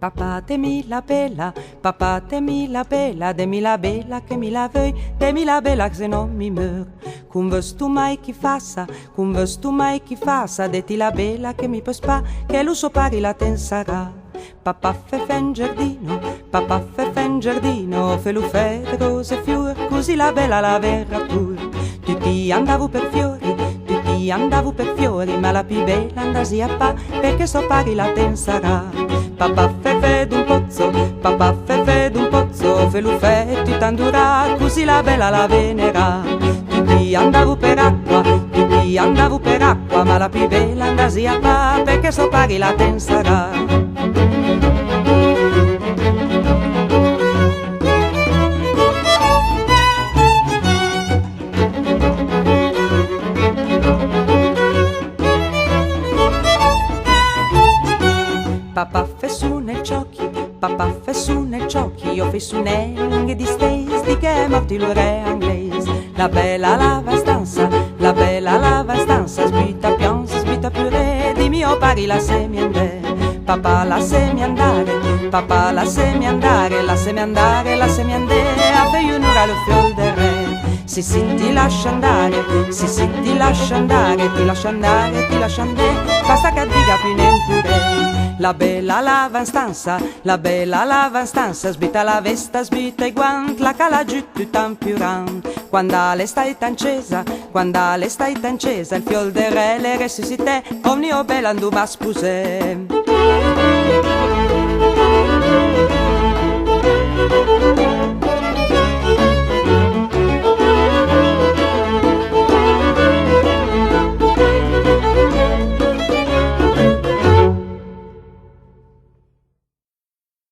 Papa t'aimi la bella, papa t'aimi la bella, demi la bella che mi la veuille, demi la bella che se non mi meur. Cum văz tu mai chi fassa, cum văz tu mai chi fassa, deti la bella che mi păspa, che l'uso pari la tensarà. Papà fe in giardino, papà fe in giardino, fe l'uffette rose e fior, così la bella la verrà pur. Tutti andavo per fiori, tutti andavo per fiori, ma la più bella andasi a pa, perché so pari la tensarà. Papà fe d'un pozzo, papà fe d'un pozzo, fe l'uffette t'andurà, così la bella la venerà. Tutti andavo per acqua, tutti andavo per acqua, ma la più bella andasi a pa, perché so pari la tensarà. Papà fe su nel ciocchi, papà fe su nel ciocchi, io fe su neng di stays di che è morti lo re inglese. La bella lava stanza, la bella lava stanza, sbita pianza, sbita pure, di mio pari la semiande. Papà la semi andare, papà la semi andare, la semi andare, la semi andare, a fe un'ora lo fiol del re. Sì, ti lascia andare, sì, ti lascia andare, ti lascia andare, ti lascia andare, basta che dica più neppure. La bella lava in stanza, la bella lava in stanza, sbita la vesta, sbita i guanti, la cala giù tutta in piuran. Quando le stai tancesa, quando le stai tancesa, il fiol del re le resuscité, omni o bella anduma spuse.